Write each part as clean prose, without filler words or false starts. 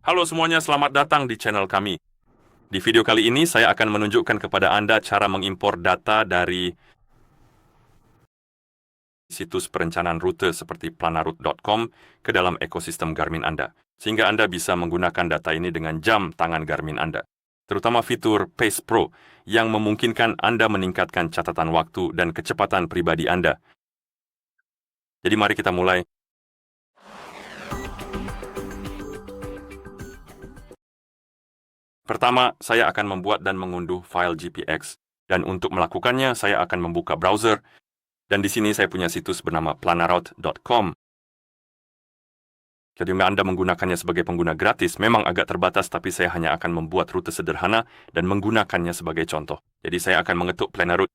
Halo semuanya, selamat datang di channel kami. Di video kali ini, saya akan menunjukkan kepada Anda cara mengimpor data dari situs perencanaan rute seperti planaroute.com ke dalam ekosistem Garmin Anda, sehingga Anda bisa menggunakan data ini dengan jam tangan Garmin Anda. Terutama fitur Pace Pro yang memungkinkan Anda meningkatkan catatan waktu dan kecepatan pribadi Anda. Jadi mari kita mulai. Pertama, saya akan membuat dan mengunduh file GPX. Dan untuk melakukannya, saya akan membuka browser. Dan di sini saya punya situs bernama planaroute.com. Jadi Anda menggunakannya sebagai pengguna gratis, memang agak terbatas, tapi saya hanya akan membuat rute sederhana dan menggunakannya sebagai contoh. Jadi saya akan mengetuk Planaroute.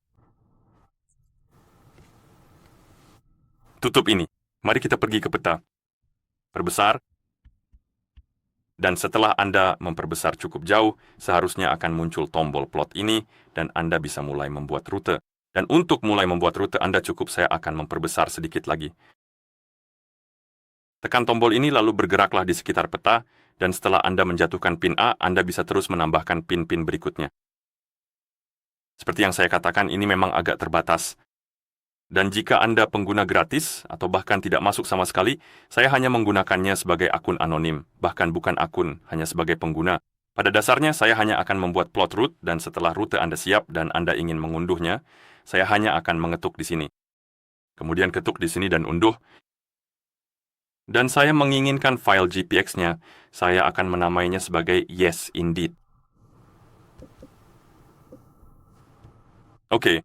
Tutup ini. Mari kita pergi ke peta. Perbesar. Dan setelah Anda memperbesar cukup jauh, seharusnya akan muncul tombol plot ini, dan Anda bisa mulai membuat rute. Dan untuk mulai membuat rute Anda saya akan memperbesar sedikit lagi. Tekan tombol ini lalu bergeraklah di sekitar peta, dan setelah Anda menjatuhkan pin A, Anda bisa terus menambahkan pin-pin berikutnya. Seperti yang saya katakan, ini memang agak terbatas. Dan jika Anda pengguna gratis, atau bahkan tidak masuk sama sekali, saya hanya menggunakannya sebagai akun anonim, bahkan bukan akun, hanya sebagai pengguna. Pada dasarnya, saya hanya akan membuat plot route, dan setelah rute Anda siap dan Anda ingin mengunduhnya, saya hanya akan mengetuk di sini. Kemudian ketuk di sini dan unduh. Dan saya menginginkan file GPX-nya, saya akan menamainya sebagai Yes Indeed. Oke.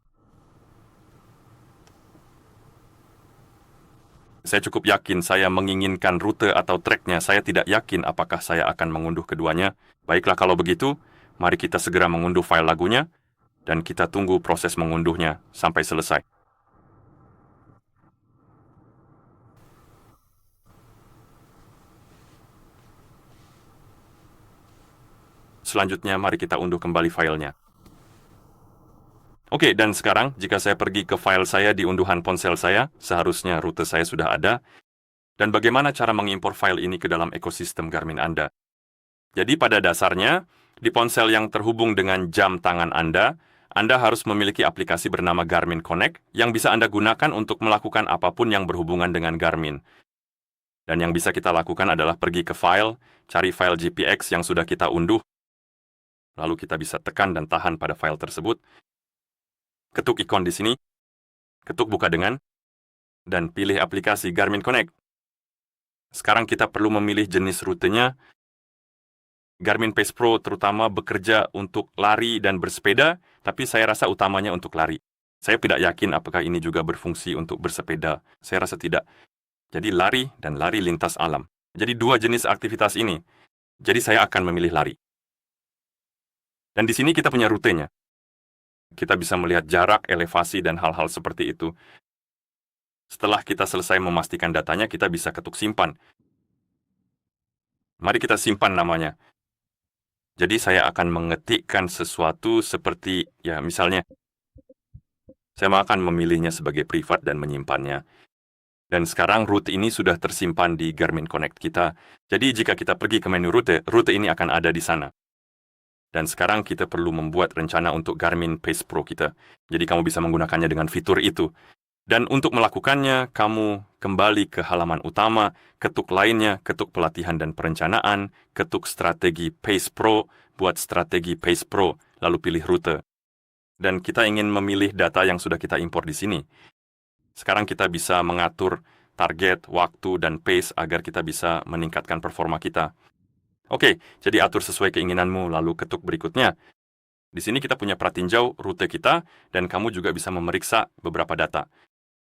Saya cukup yakin saya menginginkan rute atau track-nya. Saya tidak yakin apakah saya akan mengunduh keduanya. Baiklah kalau begitu, mari kita segera mengunduh file lagunya, dan kita tunggu proses mengunduhnya sampai selesai. Selanjutnya, mari kita unduh kembali filenya. Oke, dan sekarang jika saya pergi ke file saya di unduhan ponsel saya, seharusnya rute saya sudah ada. Dan bagaimana cara mengimpor file ini ke dalam ekosistem Garmin Anda? Jadi pada dasarnya, di ponsel yang terhubung dengan jam tangan Anda harus memiliki aplikasi bernama Garmin Connect yang bisa Anda gunakan untuk melakukan apapun yang berhubungan dengan Garmin. Dan yang bisa kita lakukan adalah pergi ke file, cari file GPX yang sudah kita unduh, lalu kita bisa tekan dan tahan pada file tersebut, ketuk ikon di sini, ketuk buka dengan, dan pilih aplikasi Garmin Connect. Sekarang kita perlu memilih jenis rutenya. Garmin Pace Pro terutama bekerja untuk lari dan bersepeda, tapi saya rasa utamanya untuk lari. Saya tidak yakin apakah ini juga berfungsi untuk bersepeda. Saya rasa tidak. Jadi lari dan lari lintas alam. Jadi dua jenis aktivitas ini. Jadi saya akan memilih lari. Dan di sini kita punya rutenya. Kita bisa melihat jarak, elevasi, dan hal-hal seperti itu. Setelah kita selesai memastikan datanya, kita bisa ketuk simpan. Mari kita simpan namanya. Jadi saya akan mengetikkan sesuatu seperti, ya misalnya, saya akan memilihnya sebagai privat dan menyimpannya. Dan sekarang rute ini sudah tersimpan di Garmin Connect kita. Jadi jika kita pergi ke menu rute, rute ini akan ada di sana. Dan sekarang kita perlu membuat rencana untuk Garmin Pace Pro kita. Jadi kamu bisa menggunakannya dengan fitur itu. Dan untuk melakukannya, kamu kembali ke halaman utama, ketuk lainnya, ketuk pelatihan dan perencanaan, ketuk strategi Pace Pro, buat strategi Pace Pro, lalu pilih rute. Dan kita ingin memilih data yang sudah kita impor di sini. Sekarang kita bisa mengatur target, waktu, dan pace agar kita bisa meningkatkan performa kita. Oke, jadi atur sesuai keinginanmu, lalu ketuk berikutnya. Di sini kita punya pratinjau rute kita, dan kamu juga bisa memeriksa beberapa data.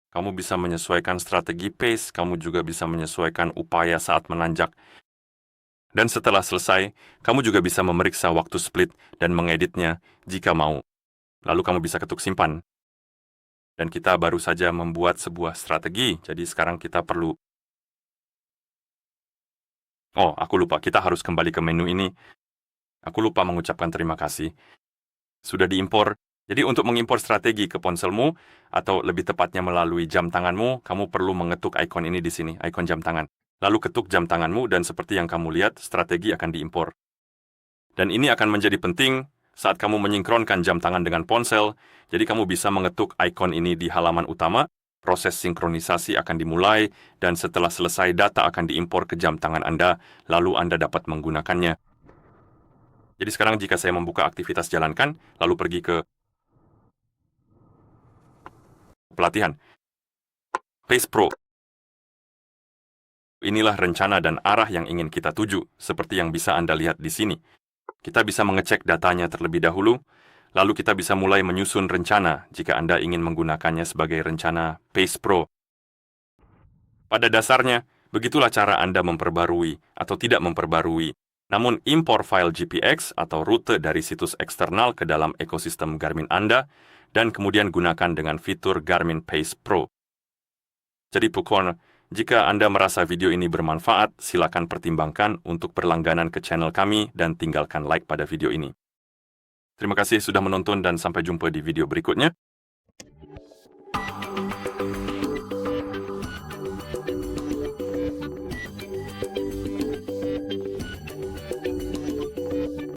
Kamu bisa menyesuaikan strategi pace, kamu juga bisa menyesuaikan upaya saat menanjak. Dan setelah selesai, kamu juga bisa memeriksa waktu split dan mengeditnya jika mau. Lalu kamu bisa ketuk simpan. Dan kita baru saja membuat sebuah strategi, jadi sekarang kita perlu... Oh, aku lupa, kita harus kembali ke menu ini. Aku lupa mengucapkan terima kasih. Sudah diimpor. Jadi untuk mengimpor strategi ke ponselmu, atau lebih tepatnya melalui jam tanganmu, kamu perlu mengetuk ikon ini di sini, ikon jam tangan. Lalu ketuk jam tanganmu dan seperti yang kamu lihat, strategi akan diimpor. Dan ini akan menjadi penting saat kamu menyinkronkan jam tangan dengan ponsel, jadi kamu bisa mengetuk ikon ini di halaman utama, proses sinkronisasi akan dimulai, dan setelah selesai data akan diimpor ke jam tangan Anda, lalu Anda dapat menggunakannya. Jadi sekarang jika saya membuka aktivitas jalankan, lalu pergi ke pelatihan Pace Pro. Inilah rencana dan arah yang ingin kita tuju, seperti yang bisa Anda lihat di sini. Kita bisa mengecek datanya terlebih dahulu, lalu kita bisa mulai menyusun rencana jika Anda ingin menggunakannya sebagai rencana Pace Pro. Pada dasarnya, begitulah cara Anda memperbarui atau tidak memperbarui. Namun impor file GPX atau rute dari situs eksternal ke dalam ekosistem Garmin Anda, dan kemudian gunakan dengan fitur Garmin Pace Pro. Jadi Pukorn, jika Anda merasa video ini bermanfaat, silakan pertimbangkan untuk berlangganan ke channel kami dan tinggalkan like pada video ini. Terima kasih sudah menonton dan sampai jumpa di video berikutnya.